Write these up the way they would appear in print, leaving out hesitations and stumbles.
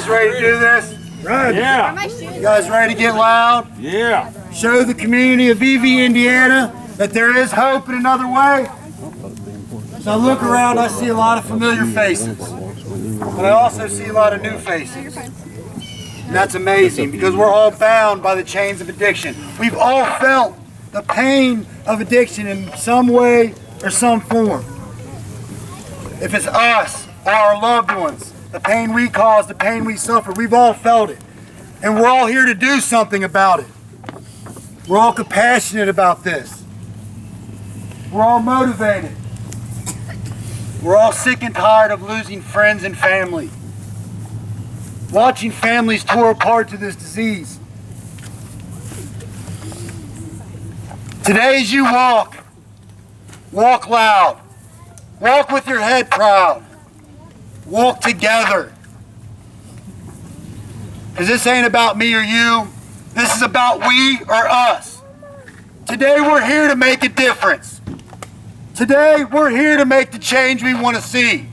guys ready to do this? Right. Yeah. You guys ready to get loud? Yeah. Show the community of vevay, Indiana that there is hope in another way? As I look around, I see a lot of familiar faces. But I also see a lot of new faces. And that's amazing because we're all bound by the chains of addiction. We've all felt the pain of addiction in some way or some form. If it's us or our loved ones, the pain we cause, the pain we suffer, we've all felt it. And we're all here to do something about it. We're all compassionate about this. We're all motivated. We're all sick and tired of losing friends and family. Watching families tore apart to this disease. Today as you walk loud. Walk with your head proud. Walk together. Because this ain't about me or you. This is about we or us. Today we're here to make a difference. Today we're here to make the change we want to see.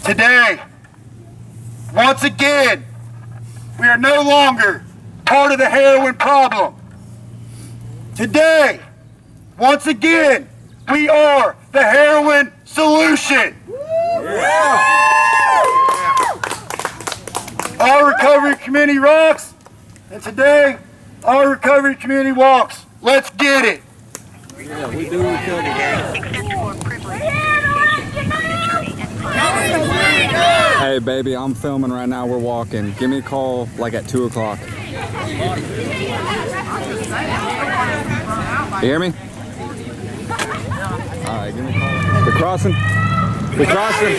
Today, once again, we are no longer part of the heroin problem. Today, once again, we are the heroin solution. Our recovery community rocks, and today, our recovery community walks. Let's get it. Yeah, we do recovery. Hey baby, I'm filming right now, we're walking. Give me a call like at 2 o'clock. You hear me? Alright, give me a call. We're crossing. We're crossing.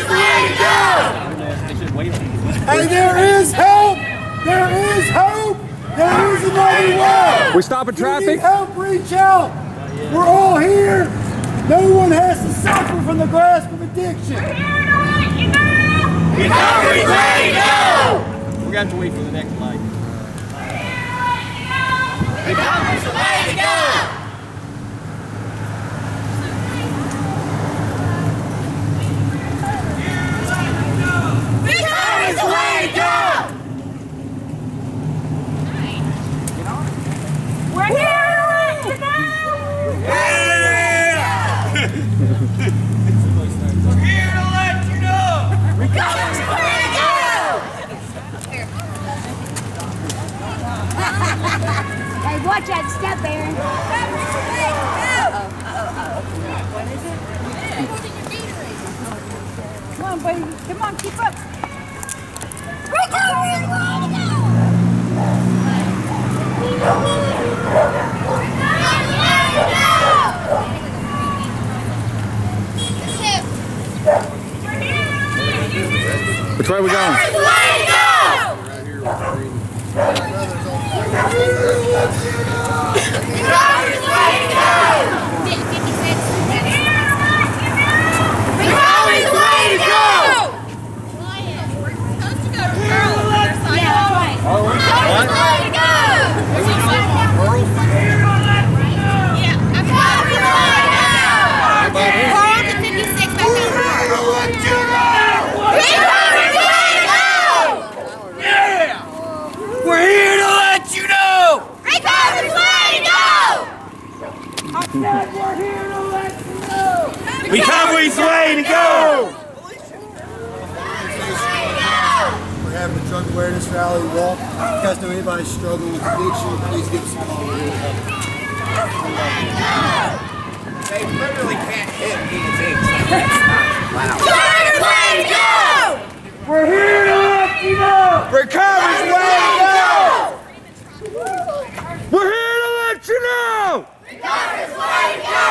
Hey, there is hope! There is hope! There is another way! We stopping traffic? If you need help, reach out! We're all here! No one has to suffer from the grasp of addiction! Recovery's way to go! We're going to have to wait for the next light. Recovery's the way to go! Recovery's the way to go! We're here to let you know! Yeah! We're here to let you know! Recovery's the way to go! Hey, watch that step, Aaron. What is it? Come on, buddy. Come on, keep up. Recovery's the way to go! Which way are we going? Recovery's the way to go! We're having a drug awareness rally walk. If you guys know anybody struggling with addiction, please give us a call. They literally can't hit these things. Wow. We're here to let you know! Recovery's the way to go! We're here to let you know! Recovery's the way to go!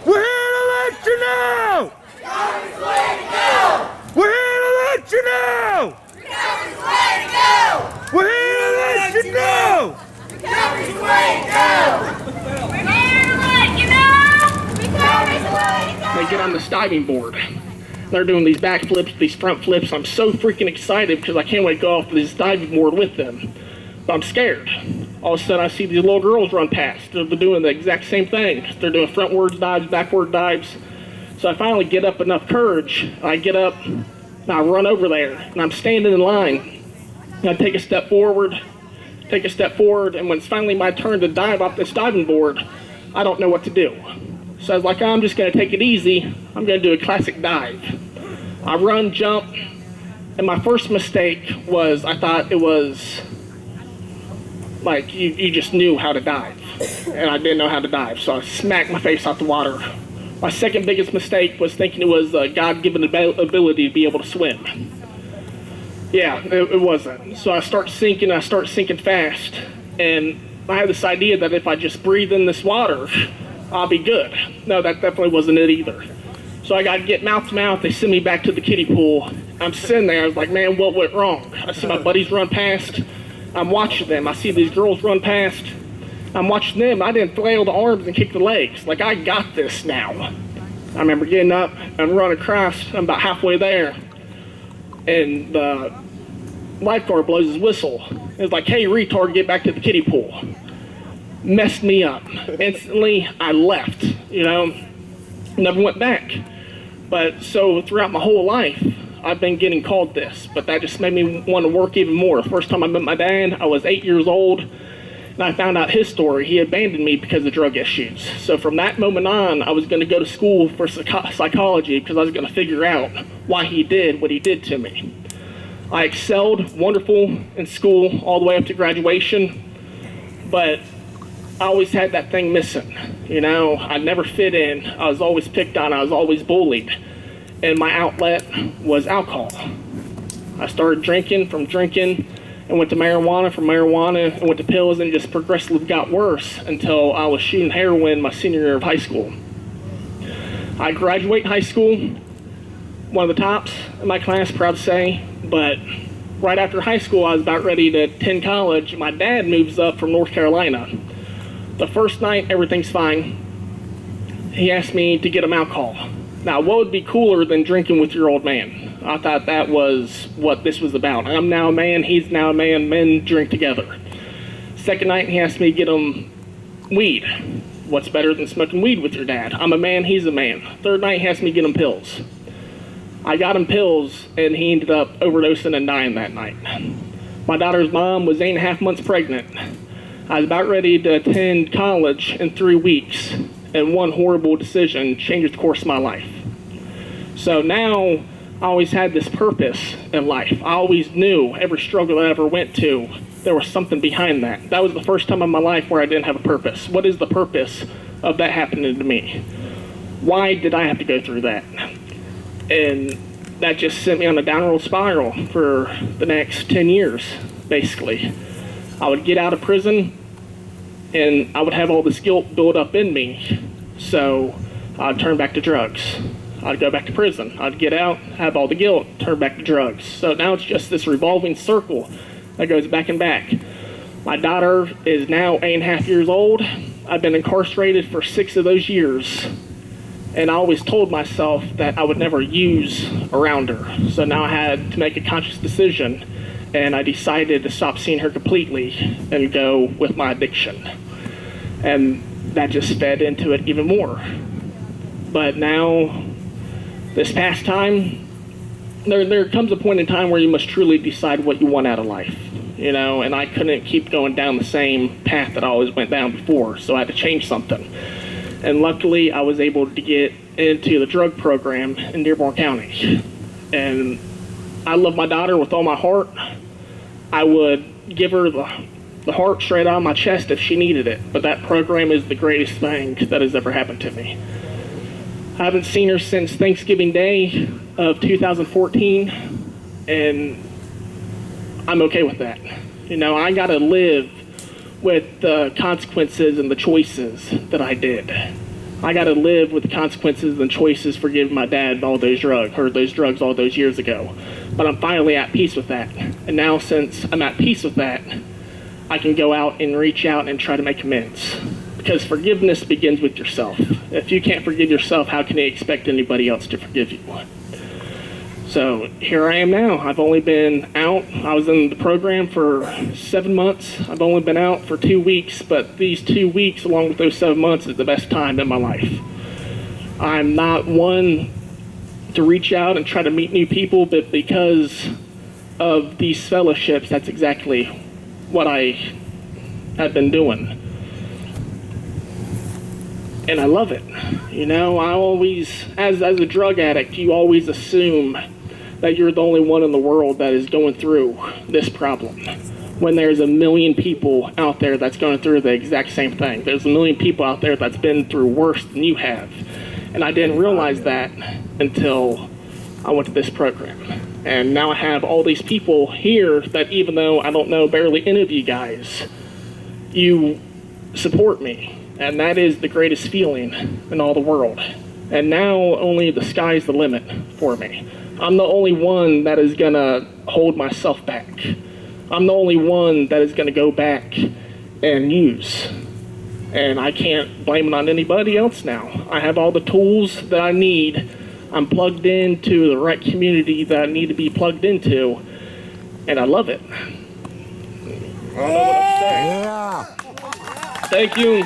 We're here to let you know! Recovery's the way to go! We're here to let you know! Recovery's the way to go! We're here to let you know! Recovery's the way to go! We're here to let you know! Recovery's the way to go! They get on this diving board. They're doing these back flips, these front flips. I'm so freaking excited because I can't wait to go off this diving board with them. But I'm scared. All of a sudden I see these little girls run past. They're doing the exact same thing. They're doing frontwards dives, backward dives. So So I finally get up enough courage. I get up and I run over there, and I'm standing in line. And I take a step forward, and when it's finally my turn to dive off this diving board, I don't know what to do. So I was like, I'm just going to take it easy. I'm going to do a classic dive. I run, jump, and my first mistake was I thought it was like you just knew how to dive, and I didn't know how to dive, so I smacked my face off the water. My second biggest mistake was thinking it was a God-given ability to be able to swim. Yeah, it wasn't. So I start sinking fast, and I had this idea that if I just breathe in this water, I'll be good. No, that definitely wasn't it either. So I got to get mouth to mouth. They send me back to the kiddie pool. I'm sitting there. I was like, man, what went wrong? I see my buddies run past. I'm watching them. I see these girls run past. I'm watching them. I didn't flail the arms and kick the legs. Like, I got this now. I remember getting up and running across. I'm about halfway there. And the lifeguard blows his whistle. It's like, hey, retard, get back to the kiddie pool. Messed me up. Instantly, I left, never went back. But so throughout my whole life, I've been getting called this, but that just made me want to work even more. The first time I met my dad, I was 8 years old, and I found out his story. He abandoned me because of drug issues. So from that moment on, I was going to go to school for psychology because I was going to figure out why he did what he did to me. I excelled, wonderful in school all the way up to graduation, but I always had that thing missing. I never fit in. I was always picked on. I was always bullied. And my outlet was alcohol. I started drinking, and went to marijuana, from marijuana, and went to pills, and just progressively got worse until I was shooting heroin my senior year of high school. I graduated high school, one of the tops in my class, proud to say, but right after high school, I was about ready to attend college. My dad moves up from North Carolina. The first night, everything's fine. He asked me to get him alcohol. Now, what would be cooler than drinking with your old man? I thought that was what this was about. I'm now a man, he's now a man, men drink together. Second night, he asked me to get him weed. What's better than smoking weed with your dad? I'm a man, he's a man. Third night, he asked me to get him pills. I got him pills, and he ended up overdosing and dying that night. My daughter's mom was 8.5 months pregnant. I was about ready to attend college in 3 weeks, and one horrible decision changed the course of my life. So now, I always had this purpose in life. I always knew every struggle I ever went to, there was something behind that. That was the first time in my life where I didn't have a purpose. What is the purpose of that happening to me? Why did I have to go through that? And that just sent me on a downward spiral for the next 10 years, basically. I would get out of prison, and I would have all this guilt build up in me, so I'd turn back to drugs. I'd go back to prison. I'd get out, have all the guilt, turn back to drugs. So now it's just this revolving circle that goes back and back. My daughter is now 8.5 years old. I've been incarcerated for 6 of those years, and I always told myself that I would never use around her. So now I had to make a conscious decision, and I decided to stop seeing her completely and go with my addiction. And that just fed into it even more. But now, this past time, there comes a point in time where you must truly decide what you want out of life, and I couldn't keep going down the same path that I always went down before, so I had to change something. And luckily, I was able to get into the drug program in Dearborn County. And I love my daughter with all my heart. I would give her the heart straight out of my chest if she needed it, but that program is the greatest thing that has ever happened to me. I haven't seen her since Thanksgiving Day of 2014, and I'm okay with that. I gotta live with the consequences and the choices that I did. I gotta live with the consequences and choices for giving my dad all those drugs all those years ago. But I'm finally at peace with that. And now, since I'm at peace with that, I can go out and reach out and try to make amends. Because forgiveness begins with yourself. If you can't forgive yourself, how can you expect anybody else to forgive you? So here I am now. I've only been out. I was in the program for 7 months. I've only been out for 2 weeks, but these 2 weeks, along with those 7 months, is the best time in my life. I'm not one to reach out and try to meet new people, but because of these fellowships, that's exactly what I have been doing. And I love it. You know, I always, as a drug addict, you always assume that you're the only one in the world that is going through this problem, when there's a million people out there that's going through the exact same thing. There's a million people out there that's been through worse than you have. And I didn't realize that until I went to this program. And now I have all these people here that, even though I don't know barely any of you guys, you support me. And that is the greatest feeling in all the world. And now only the sky's the limit for me. I'm the only one that is gonna hold myself back. I'm the only one that is gonna go back and use. And I can't blame it on anybody else now. I have all the tools that I need. I'm plugged into the right community that I need to be plugged into. And I love it. I don't know what else to say. Yeah. Thank you.